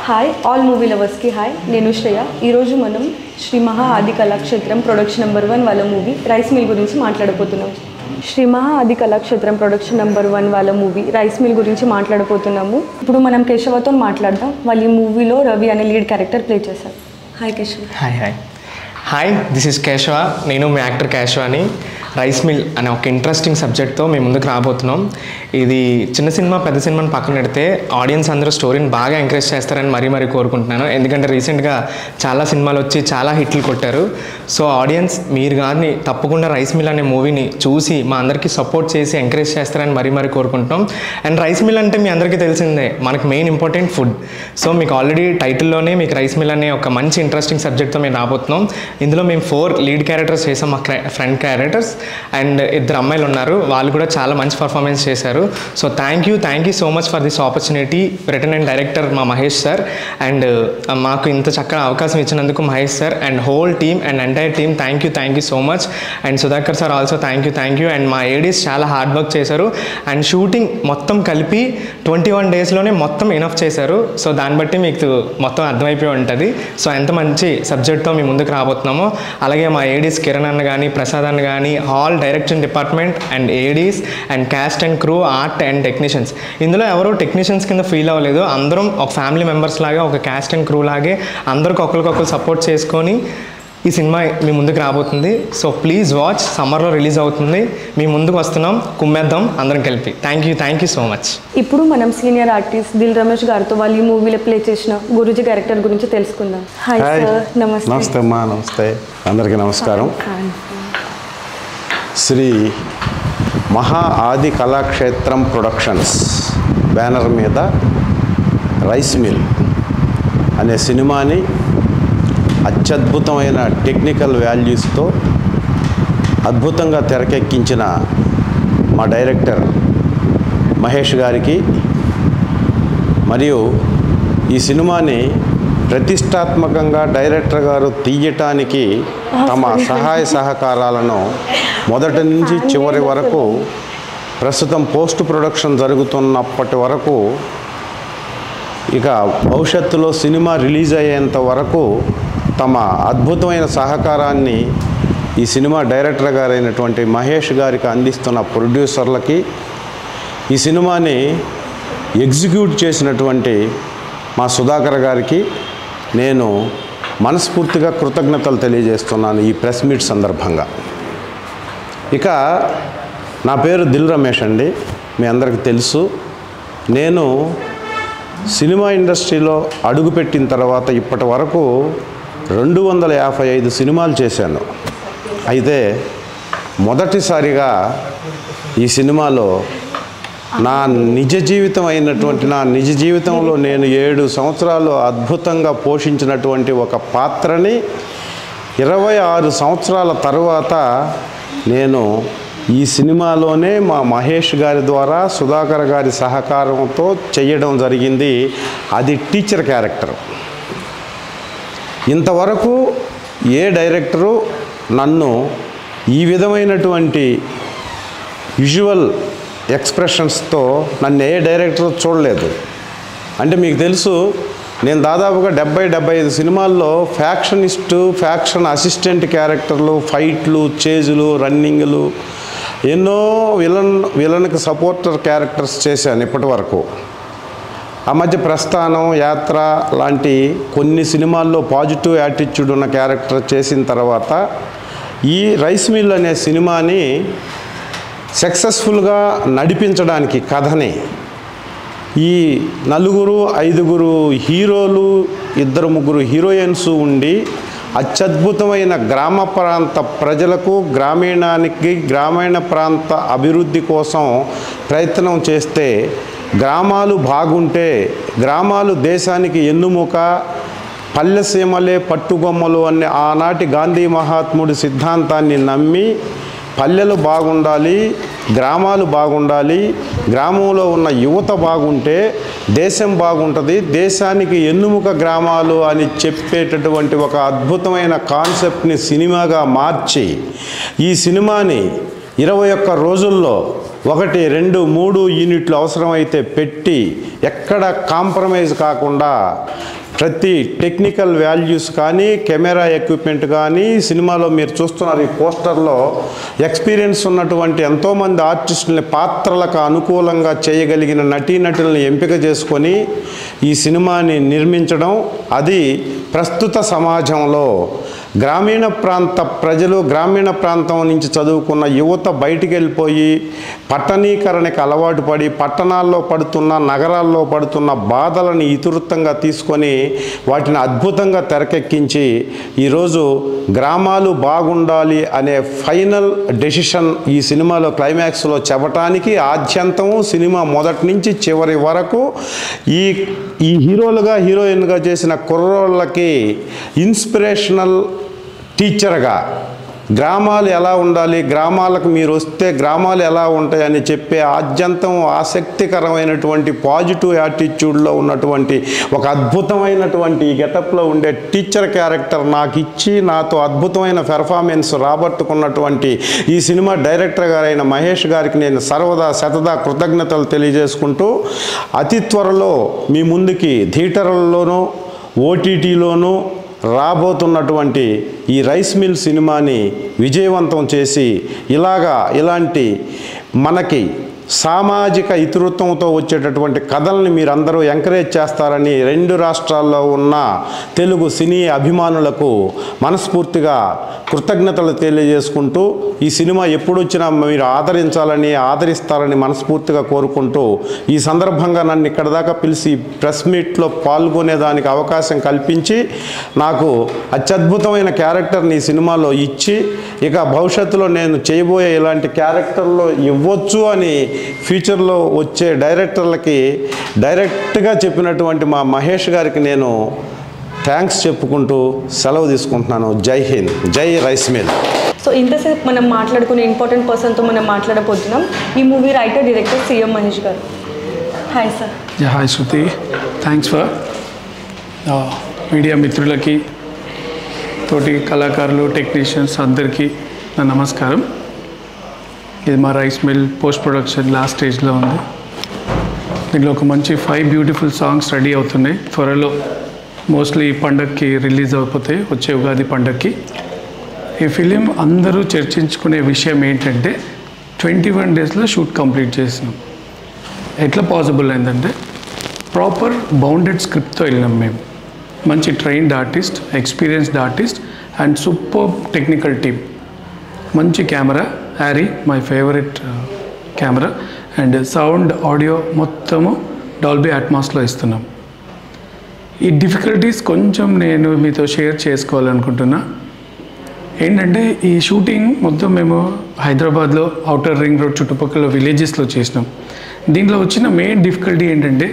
Hi all movie లవర్స్కి hi, నేను శ్రేయ. ఈరోజు మనం శ్రీ మహా ఆది కళాక్షేత్రం ప్రొడక్షన్ నెంబర్ 1 వాళ్ళ మూవీ రైస్ మిల్ గురించి మాట్లాడబోతున్నాం. శ్రీ మహా ఆది కళాక్షేత్రం ప్రొడక్షన్ నెంబర్ 1 వాళ్ళ మూవీ రైస్ మిల్ గురించి మాట్లాడబోతున్నాము. ఇప్పుడు మనం కేశవతో మాట్లాడదాం. వాళ్ళు ఈ మూవీలో రవి అనే లీడ్ క్యారెక్టర్ ప్లే చేశారు. Hi Keshava. Hi this is Keshava. నేను మీ యాక్టర్ కేశవాని. రైస్ మిల్ అనే ఒక ఇంట్రెస్టింగ్ సబ్జెక్ట్తో మేము ముందుకు రాబోతున్నాం. ఇది చిన్న సినిమా పెద్ద సినిమాని పక్కన పెడితే ఆడియన్స్ అందరూ స్టోరీని బాగా ఎంకరేజ్ చేస్తారని మరీ కోరుకుంటున్నాను. ఎందుకంటే రీసెంట్గా చాలా సినిమాలు వచ్చి చాలా హిట్లు కొట్టారు. సో ఆడియన్స్ మీరు కానీ తప్పకుండా రైస్ మిల్ అనే మూవీని చూసి మా అందరికీ సపోర్ట్ చేసి ఎంకరేజ్ చేస్తారని మరీ కోరుకుంటున్నాం. అండ్ రైస్ మిల్ అంటే మీ అందరికీ తెలిసిందే, మనకు మెయిన్ ఇంపార్టెంట్ ఫుడ్. సో మీకు ఆల్రెడీ టైటిల్లోనే మీకు రైస్ మిల్ అనే ఒక మంచి ఇంట్రెస్టింగ్ సబ్జెక్ట్తో మేము రాబోతున్నాం. ఇందులో మేము 4 లీడ్ క్యారెక్టర్స్ చేసాం, మా ఫ్రంట్ క్యారెక్టర్స్. అండ్ 2 అమ్మాయిలు ఉన్నారు, వాళ్ళు కూడా చాలా మంచి పర్ఫార్మెన్స్ చేశారు. So thank you so much for this opportunity. Return and director మా మహేష్ సార్. అండ్ మాకు ఇంత చక్కగా అవకాశం ఇచ్చినందుకు Mahesh sir and whole team and entire team thank you so much. And Sudhakar sir also thank you. And మా Aedes చాలా hard work చేశారు. And shooting మొత్తం కలిపి 21 డేస్లోనే మొత్తం ఇనఫ్ చేశారు. సో దాన్ని బట్టి మీకు మొత్తం అర్థమైపోయి ఉంటుంది. సో ఎంత మంచి సబ్జెక్ట్తో మేము ముందుకు రాబోతున్నామో. అలాగే మా ఏడీస్ కిరణ్ అన్న కానీ ప్రసాద్ అన్న కానీ all direction department and Aedes and caste and crew art and technicians. ఇందులో ఎవరో టెక్నీషియన్స్ కింద ఫీల్ అవ్వలేదు, అందరం ఒక ఫ్యామిలీ మెంబర్స్ లాగా ఒక క్యాస్ట్ అండ్ క్రూ లాగే అందరికి ఒకరికొకరు సపోర్ట్ చేసుకొని ఈ సినిమా మీ ముందుకు రాబోతుంది. So please watch. సమ్మర్లో రిలీజ్ అవుతుంది. మీ ముందుకు వస్తున్నాం, కుమ్మేద్దాం అందరం కలిపి. Thank you so much. ఇప్పుడు మనం సీనియర్ ఆర్టిస్ట్ దిల్ రమేష్ గారితో వాళ్ళు ఈ మూవీలో ప్లే చేసిన గురూజీ క్యారెక్టర్ గురించి తెలుసుకుందాం. Hi sir. నమస్తే అమ్మా. నమస్తే అందరికీ నమస్కారం. శ్రీ మహా ఆది కళాక్షేత్రం ప్రొడక్షన్స్ బ్యానర్ మీద రైస్ మిల్ అనే సినిమాని అత్యద్భుతమైన టెక్నికల్ వాల్యూస్తో అద్భుతంగా తెరకెక్కించిన మా డైరెక్టర్ మహేష్ గారికి, మరియు ఈ సినిమాని ప్రతిష్టాత్మకంగా డైరెక్టర్ గారు తీయటానికి తమ సహాయ సహకారాలను మొదటి నుంచి చివరి వరకు, ప్రస్తుతం పోస్ట్ ప్రొడక్షన్ జరుగుతున్నప్పటి వరకు, ఇక భవిష్యత్తులో సినిమా రిలీజ్ అయ్యేంత వరకు తమ అద్భుతమైన సహకారాన్ని ఈ సినిమా డైరెక్టర్ గారైనటువంటి మహేష్ గారికి అందిస్తున్న ప్రొడ్యూసర్లకి, ఈ సినిమాని ఎగ్జిక్యూట్ చేసినటువంటి మా సుధాకర్ గారికి నేను మనస్ఫూర్తిగా కృతజ్ఞతలు తెలియజేస్తున్నాను ఈ ప్రెస్ మీట్ సందర్భంగా. ఇక నా పేరు దిల్ రమేష్ అండి, మీ అందరికీ తెలుసు. నేను సినిమా ఇండస్ట్రీలో అడుగుపెట్టిన తర్వాత ఇప్పటి వరకు 255 సినిమాలు చేశాను. అయితే మొదటిసారిగా ఈ సినిమాలో నా నిజ జీవితంలో నేను 7 సంవత్సరాలు అద్భుతంగా పోషించినటువంటి ఒక పాత్రని 26 సంవత్సరాల తరువాత నేను ఈ సినిమాలోనే మా మహేష్ గారి ద్వారా సుధాకర్ గారి సహకారంతో చేయడం జరిగింది. అది టీచర్ క్యారెక్టర్. ఇంతవరకు ఏ డైరెక్టరు నన్ను ఈ విధమైనటువంటి విజువల్ ఎక్స్ప్రెషన్స్తో నన్ను ఏ డైరెక్టర్ చూడలేదు. అంటే మీకు తెలుసు, నేను దాదాపుగా 70-75 సినిమాల్లో ఫ్యాక్షన్ అసిస్టెంట్ క్యారెక్టర్లు, ఫైట్లు, చేజులు, రన్నింగ్లు, ఎన్నో విలన్కి సపోర్టర్ క్యారెక్టర్స్ చేశాను ఇప్పటి వరకు. ఆ మధ్య ప్రస్థానం, యాత్ర లాంటి కొన్ని సినిమాల్లో పాజిటివ్ యాటిట్యూడ్ ఉన్న క్యారెక్టర్ చేసిన తర్వాత ఈ రైస్ మిల్ అనే సినిమాని సక్సెస్ఫుల్గా నడిపించడానికి కథని ఈ 4-5 హీరోలు, 2-3 హీరోయిన్స్ ఉండి అత్యద్భుతమైన గ్రామ ప్రాంత ప్రజలకు, గ్రామీణ ప్రాంత అభివృద్ధి కోసం ప్రయత్నం చేస్తే, గ్రామాలు బాగుంటే గ్రామాలు దేశానికి ఎన్నుముక, పల్లెసీమలే పట్టుగొమ్మలు అనే ఆనాటి గాంధీ మహాత్ముడి సిద్ధాంతాన్ని నమ్మి పల్లెలు బాగుండాలి, గ్రామాలు బాగుండాలి, గ్రామంలో ఉన్న యువత బాగుంటే దేశం బాగుంటుంది, దేశానికి ఎన్నుముక గ్రామాలు అని చెప్పేటటువంటి ఒక అద్భుతమైన కాన్సెప్ట్ని సినిమాగా మార్చి ఈ సినిమాని 21 రోజుల్లో 1, 2, 3 యూనిట్లు అవసరమైతే పెట్టి ఎక్కడ కాంప్రమైజ్ కాకుండా ప్రతి టెక్నికల్ వాల్యూస్ కానీ కెమెరా ఎక్విప్మెంట్ కానీ సినిమాలో మీరు చూస్తున్నారు ఈ పోస్టర్లో ఎక్స్పీరియన్స్ ఉన్నటువంటి ఎంతోమంది ఆర్టిస్టులని పాత్రలకు అనుకూలంగా చేయగలిగిన నటీనటులను ఎంపిక చేసుకొని ఈ సినిమాని నిర్మించడం, అది ప్రస్తుత సమాజంలో గ్రామీణ ప్రాంత ప్రజలు, గ్రామీణ ప్రాంతం నుంచి చదువుకున్న యువత బయటికి వెళ్ళిపోయి పట్టణీకరణకి అలవాటు పడి పట్టణాల్లో పడుతున్న, నగరాల్లో పడుతున్న బాధలను ఇతివృత్తంగా తీసుకొని వాటిని అద్భుతంగా తెరకెక్కించి ఈరోజు గ్రామాలు బాగుండాలి అనే ఫైనల్ డెసిషన్ ఈ సినిమాలో క్లైమాక్స్లో చెప్పటానికి ఆద్యంతము సినిమా మొదటి నుంచి చివరి వరకు ఈ హీరోలుగా హీరోయిన్గా చేసిన కుర్రోళ్ళకి ఇన్స్పిరేషనల్ టీచర్గా గ్రామాలు ఎలా ఉండాలి, గ్రామాలకు మీరు వస్తే గ్రామాలు ఎలా ఉంటాయని చెప్పే ఆద్యంతం ఆసక్తికరమైనటువంటి పాజిటివ్ యాటిట్యూడ్లో ఉన్నటువంటి ఒక అద్భుతమైనటువంటి ఈ గెటప్లో ఉండే టీచర్ క్యారెక్టర్ నాకు ఇచ్చి నాతో అద్భుతమైన పెర్ఫార్మెన్స్ రాబట్టుకున్నటువంటి ఈ సినిమా డైరెక్టర్ గారైన మహేష్ గారికి నేను శతదా కృతజ్ఞతలు తెలియజేసుకుంటూ అతి త్వరలో మీ ముందుకి థియేటర్లలోనూ ఓటీటీలోనూ రాబోతున్నటువంటి ఈ రైస్ మిల్ సినిమాని విజయవంతం చేసి ఇలాంటి మనకి సామాజిక ఇతివృత్తంతో వచ్చేటటువంటి కథల్ని మీరందరూ ఎంకరేజ్ చేస్తారని 2 రాష్ట్రాల్లో ఉన్న తెలుగు సినీ అభిమానులకు మనస్ఫూర్తిగా కృతజ్ఞతలు తెలియజేసుకుంటూ ఈ సినిమా ఎప్పుడు వచ్చినా మీరు ఆదరిస్తారని మనస్ఫూర్తిగా కోరుకుంటూ ఈ సందర్భంగా నన్ను ఇక్కడ దాకా పిలిచి ప్రెస్ మీట్లో పాల్గొనేదానికి అవకాశం కల్పించి నాకు అత్యద్భుతమైన క్యారెక్టర్ని ఈ సినిమాలో ఇచ్చి ఇక భవిష్యత్తులో నేను చేయబోయే ఇలాంటి క్యారెక్టర్లో ఇవ్వచ్చు అని ఫ్యూచర్లో వచ్చే డైరెక్టర్లకి డైరెక్ట్గా చెప్పినటువంటి మా మహేష్ గారికి నేను థ్యాంక్స్ చెప్పుకుంటూ సెలవు తీసుకుంటున్నాను. జై హింద్, జై రైస్ మిల్. సో ఇంతసేపు మనం మాట్లాడుకునే ఇంపార్టెంట్ పర్సన్తో మనం మాట్లాడబోతున్నాం. ఈ movie writer, director CM Mahesh గారు. Hi sir. Hi Shruti, thanks for media మిత్రులకి, తోటి కళాకారులు, టెక్నీషియన్స్ అందరికీ నా నమస్కారం. ఇది మా rice mill post production last స్టేజ్లో ఉంది. దీంట్లో ఒక మంచి 5 బ్యూటిఫుల్ సాంగ్స్ రెడీ అవుతున్నాయి. త్వరలో మోస్ట్లీ పండగకి రిలీజ్ అయిపోతాయి, వచ్చే ఉగాది పండగకి. ఈ ఫిలిం అందరూ చర్చించుకునే విషయం ఏంటంటే 21 డేస్లో షూట్ కంప్లీట్ చేసినాం. ఎట్లా పాసిబుల్ అయిందంటే ప్రాపర్ బౌండెడ్ స్క్రిప్ట్తో వెళ్ళినాం మేము. మంచి trained artist, experienced artist and super technical team. మంచి camera, Harry my favourite camera, and sound, audio మొత్తము డాల్బీ అట్మాస్లో ఇస్తున్నాం. ఈ డిఫికల్టీస్ కొంచెం నేను మీతో షేర్ చేసుకోవాలనుకుంటున్నా. ఏంటంటే ఈ షూటింగ్ మొత్తం మేము హైదరాబాద్లో ఔటర్ రింగ్ రోడ్ చుట్టుపక్కల విలేజెస్లో చేసినాం. దీంట్లో వచ్చిన మెయిన్ డిఫికల్టీ ఏంటంటే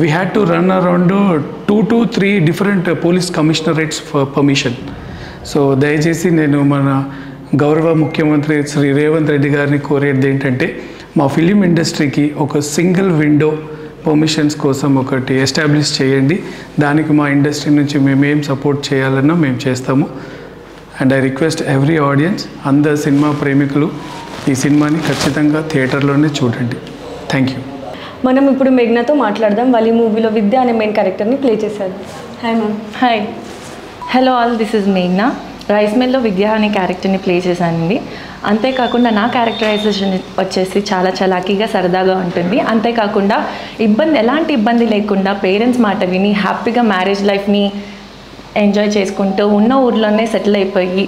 we had to run around 2 to 3 different police commissionerates for permission. So దయచేసి నేను మన గౌరవ ముఖ్యమంత్రి శ్రీ రేవంత్ రెడ్డి గారిని కోరేది ఏంటంటే మా ఫిలిం ఇండస్ట్రీకి ఒక సింగిల్ విండో పర్మిషన్స్ కోసం ఒకటి ఎస్టాబ్లిష్ చేయండి. దానికి మా ఇండస్ట్రీ నుంచి మేమేం సపోర్ట్ చేయాలన్నా మేము చేస్తాము. And I request every audience, అందరు సినిమా ప్రేమికులు ఈ సినిమాని ఖచ్చితంగా థియేటర్లోనే చూడండి. Thank you. మనం ఇప్పుడు మేఘ్నాతో మాట్లాడదాం. వాళ్ళ ఈ మూవీలో విద్య అనే మెయిన్ క్యారెక్టర్ని ప్లే చేశారు. Hi ma'am. Hi, hello all, this is మేఘ్నా. రైస్ మిల్లో విద్య అనే క్యారెక్టర్ని ప్లే చేశానండి. అంతేకాకుండా నా క్యారెక్టరైజేషన్ వచ్చేసి చాలా చలాకీగా, సరదాగా ఉంటుంది. అంతేకాకుండా ఎలాంటి ఇబ్బంది లేకుండా పేరెంట్స్ మాట విని హ్యాపీగా మ్యారేజ్ లైఫ్ని ఎంజాయ్ చేసుకుంటూ ఉన్న ఊర్లోనే సెటిల్ అయిపోయి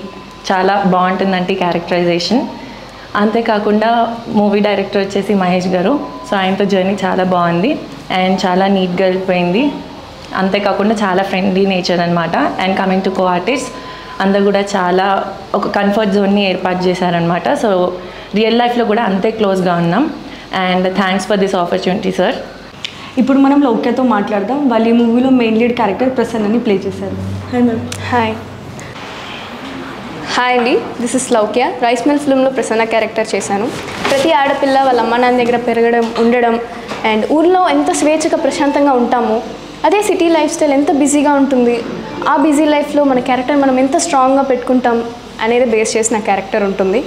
చాలా బాగుంటుందంటే క్యారెక్టరైజేషన్. అంతేకాకుండా మూవీ డైరెక్టర్ వచ్చేసి మహేష్ గారు. సో ఆయనతో జర్నీ చాలా బాగుంది అండ్ చాలా నీట్గా వెళ్ళిపోయింది. అంతేకాకుండా చాలా ఫ్రెండ్లీ నేచర్ అనమాట. And coming to co artist, అందరు కూడా చాలా ఒక కంఫర్ట్ జోన్ని ఏర్పాటు చేశారనమాట. సో రియల్ లైఫ్లో కూడా అంతే క్లోజ్గా ఉన్నాం. And thanks for this opportunity sir. ఇప్పుడు మనం లౌక్యతో మాట్లాడదాం. వాళ్ళు ఈ మూవీలో మెయిన్ లీడ్ క్యారెక్టర్ ప్రసన్నని ప్లే చేశారు. Hi ma'am. హాయ్ అండి, this is Loukya. Rice mill ఫిల్మ్లో ప్రసన్న క్యారెక్టర్ చేశాను. ప్రతి ఆడపిల్ల వాళ్ళ అమ్మ నాన్న దగ్గర పెరగడం, ఉండడం అండ్ ఊర్లో ఎంత స్వేచ్ఛగా ప్రశాంతంగా ఉంటామో అదే సిటీ లైఫ్ స్టైల్ ఎంత బిజీగా ఉంటుంది. ఆ బిజీ లైఫ్లో మన క్యారెక్టర్ మనం ఎంత స్ట్రాంగ్గా పెట్టుకుంటాం అనేది బేస్ చేసిన క్యారెక్టర్ ఉంటుంది.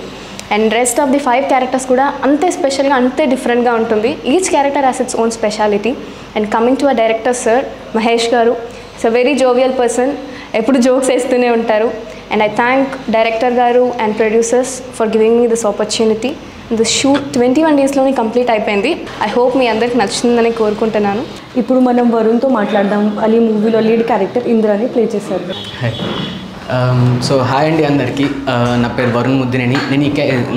And rest of the 5 characters కూడా అంతే స్పెషల్గా అంతే డిఫరెంట్గా ఉంటుంది. Each character has its own speciality. And coming to a director sir Mahesh గారు, it's a very jovial person, ఎప్పుడు జోక్స్ వేస్తూనే ఉంటారు. అండ్ ఐ థ్యాంక్ డైరెక్టర్ గారు and producers for giving me this opportunity. The shoot 21 డేస్లోనే complete అయిపోయింది. I hope మీ అందరికి నచ్చుతుందని కోరుకుంటున్నాను. ఇప్పుడు మనం వరుణ్తో మాట్లాడదాం. వాళ్ళు మూవీలో లీడ్ క్యారెక్టర్ ఇంద్రాని ప్లే చేశారు. సో హాయ్ అండి అందరికీ. నా పేరు వరుణ్ ముద్దినేని.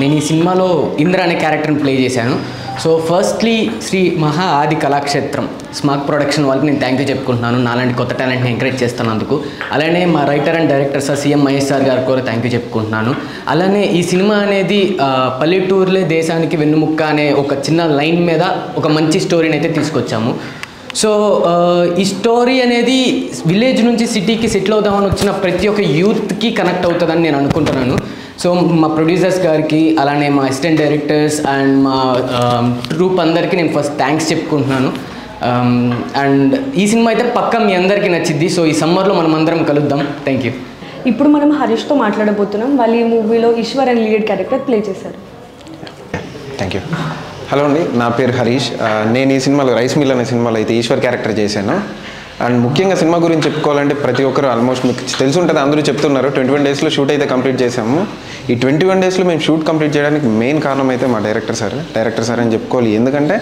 నేను ఈ సినిమాలో ఇంద్ర అనే క్యారెక్టర్ని ప్లే చేశాను. సో ఫస్ట్లీ శ్రీ మహా ఆది కళాక్షేత్రం స్మార్ట్ ప్రొడక్షన్ వాళ్ళకి నేను థ్యాంక్ యూ చెప్పుకుంటున్నాను, నాలాంటి కొత్త టాలెంట్ని ఎంకరేజ్ చేస్తున్నందుకు. అలానే మా writer and director sir CM Mahesh sir గారికి కూడా థ్యాంక్ యూ చెప్పుకుంటున్నాను. అలానే ఈ సినిమా అనేది పల్లెటూరులే దేశానికి వెన్నుముక్క అనే ఒక చిన్న లైన్ మీద ఒక మంచి స్టోరీని అయితే తీసుకొచ్చాము. సో ఈ స్టోరీ అనేది విలేజ్ నుంచి సిటీకి సెటిల్ అవుదామని వచ్చిన ప్రతి ఒక్క యూత్కి కనెక్ట్ అవుతుందని నేను అనుకుంటున్నాను. సో మా ప్రొడ్యూసర్స్ గారికి, అలానే మా అసిస్టెంట్ డైరెక్టర్స్ అండ్ మా ట్రూప్ అందరికీ నేను ఫస్ట్ థ్యాంక్స్ చెప్పుకుంటున్నాను. అండ్ ఈ సినిమా అయితే పక్కా మీ అందరికీ నచ్చిద్ది. సో ఈ సమ్మర్లో మనం అందరం కలుద్దాం. Thank you. ఇప్పుడు మనం హరీష్తో మాట్లాడబోతున్నాం. వాళ్ళు ఈ మూవీలో ఈశ్వర్ అనే లీడ్ క్యారెక్టర్ ప్లే చేశారు. Thank you. హలో అండి, నా పేరు హరీష్. నేను ఈ సినిమాలో రైస్ మిల్ అనే సినిమాలో అయితే ఈశ్వర్ క్యారెక్టర్ చేశాను. అండ్ ముఖ్యంగా సినిమా గురించి చెప్పుకోవాలంటే ప్రతి ఒక్కరు ఆల్మోస్ట్ మీకు తెలిసి ఉంటుంది, అందరూ చెప్తున్నారు. 21 డేస్లో షూట్ అయితే కంప్లీట్ చేసాము. ఈ 21 డేస్లో మేము షూట్ కంప్లీట్ చేయడానికి మెయిన్ కారణం అయితే మా డైరెక్టర్ సార్ అని చెప్పుకోవాలి. ఎందుకంటే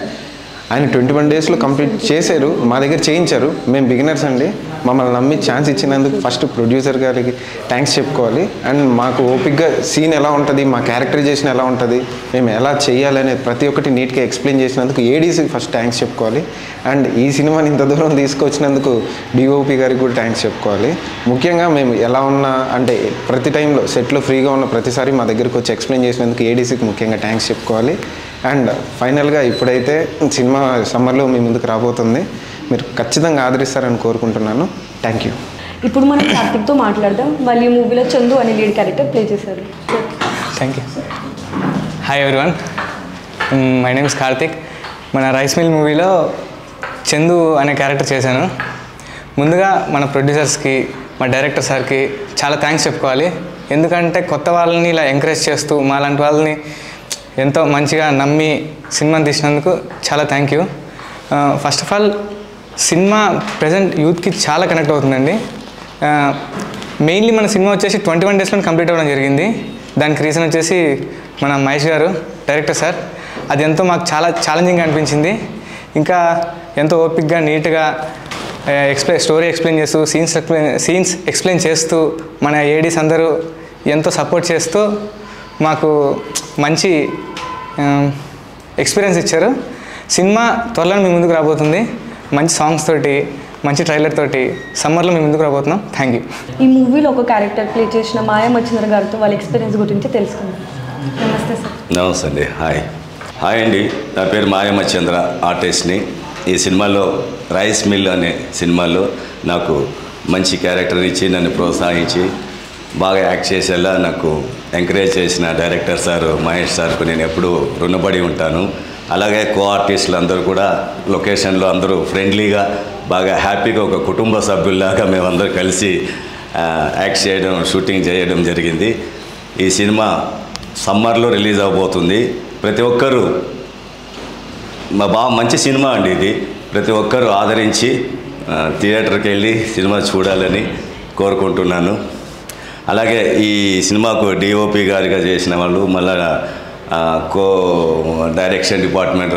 ఆయన 21 డేస్లో కంప్లీట్ చేశారు, మా దగ్గర చేయించారు. మేము బిగినర్స్ అండి, మమ్మల్ని నమ్మి ఛాన్స్ ఇచ్చినందుకు ఫస్ట్ ప్రొడ్యూసర్ గారికి థ్యాంక్స్ చెప్పుకోవాలి. అండ్ మాకు ఓపిక్గా సీన్ ఎలా ఉంటుంది, మా క్యారెక్టరైజేషన్ ఎలా ఉంటుంది, మేము ఎలా చేయాలి అనేది ప్రతి ఒక్కటి నీట్గా ఎక్స్ప్లెయిన్ చేసినందుకు ఏడీసీకి ఫస్ట్ థ్యాంక్స్ చెప్పుకోవాలి. అండ్ ఈ సినిమాని ఇంత దూరం తీసుకొచ్చినందుకు డిఓపి గారికి కూడా థ్యాంక్స్ చెప్పుకోవాలి. ముఖ్యంగా మేము ఎలా ఉన్నా అంటే ప్రతి టైంలో సెట్లో ఫ్రీగా ఉన్న ప్రతిసారి మా దగ్గరికి వచ్చి ఎక్స్ప్లెయిన్ చేసినందుకు ఏడీసీకి ముఖ్యంగా థ్యాంక్స్ చెప్పుకోవాలి. అండ్ ఫైనల్గా ఇప్పుడైతే సినిమా సమ్మర్లో మీ ముందుకు రాబోతుంది, మీరు ఖచ్చితంగా ఆదరిస్తారని కోరుకుంటున్నాను. Thank you. ఇప్పుడు మనం కార్తిక్తో మాట్లాడదాం. వాళ్ళు ఈ మూవీలో చందు అనే లీడ్ క్యారెక్టర్ ప్లే చేశారు. Thank you. Hi everyone, my name is Karthik. మన రైస్ మిల్ మూవీలో చందు అనే క్యారెక్టర్ చేశాను. ముందుగా మన ప్రొడ్యూసర్స్కి, మా డైరెక్టర్ సార్కి చాలా థ్యాంక్స్ చెప్పుకోవాలి. ఎందుకంటే కొత్త వాళ్ళని ఇలా ఎంకరేజ్ చేస్తూ మాలాంటి వాళ్ళని ఎంతో మంచిగా నమ్మి సినిమాని తీసినందుకు చాలా thank you. First of all cinema present యూత్కి చాలా కనెక్ట్ అవుతుందండి. మెయిన్లీ మన సినిమా వచ్చేసి 21 డేస్లో కంప్లీట్ అవ్వడం జరిగింది. దానికి రీజన్ వచ్చేసి మన మహేష్ గారు, డైరెక్టర్ సార్. అది ఎంతో మాకు చాలా ఛాలెంజింగ్గా అనిపించింది. ఇంకా ఎంతో ఓపిక్గా నీట్గా స్టోరీ ఎక్స్ప్లెయిన్ చేస్తూ సీన్స్ ఎక్స్ప్లెయిన్ చేస్తూ మన ఏడీస్ అందరూ ఎంతో సపోర్ట్ చేస్తూ మాకు మంచి ఎక్స్పీరియన్స్ ఇచ్చారు. సినిమా త్వరలో మీ ముందుకు రాబోతుంది, మంచి సాంగ్స్ తోటి, మంచి ట్రైలర్ తోటి సమ్మర్లో మీ ముందుకు రాబోతున్నాం. Thank you. ఈ మూవీలో ఒక క్యారెక్టర్ ప్లే చేసిన మాయా మచ్చింద్ర గారితో వాళ్ళ ఎక్స్పీరియన్స్ గురించి తెలుసుకుందాం. నమస్తే సార్. నమస్తే అండి. హాయ్ అండి, నా పేరు మాయా మచ్చింద్ర, ఆర్టిస్ట్ని. ఈ సినిమాలో రైస్ మిల్ అనే సినిమాలో నాకు మంచి క్యారెక్టర్ ఇచ్చి నన్ను ప్రోత్సహించి బాగా యాక్ట్ చేసేలా నాకు ఎంకరేజ్ చేసిన డైరెక్టర్ సార్ మహేష్ సార్కు నేను ఎప్పుడూ రుణపడి ఉంటాను. అలాగే కో ఆర్టిస్టులు అందరూ కూడా లొకేషన్లో అందరూ ఫ్రెండ్లీగా బాగా హ్యాపీగా ఒక కుటుంబ సభ్యుల్లాగా మేమందరూ కలిసి యాక్ట్ చేయడం, షూటింగ్ చేయడం జరిగింది. ఈ సినిమా సమ్మర్లో రిలీజ్ అవబోతుంది. ప్రతి ఒక్కరూ మంచి సినిమా అండి ఇది. ప్రతి ఒక్కరూ ఆదరించి థియేటర్కి వెళ్ళి సినిమా చూడాలని కోరుకుంటున్నాను. అలాగే ఈ సినిమాకు డిఓపి గారిగా చేసిన వాళ్ళు, మళ్ళీ కో డైరెక్షన్ డిపార్ట్మెంట్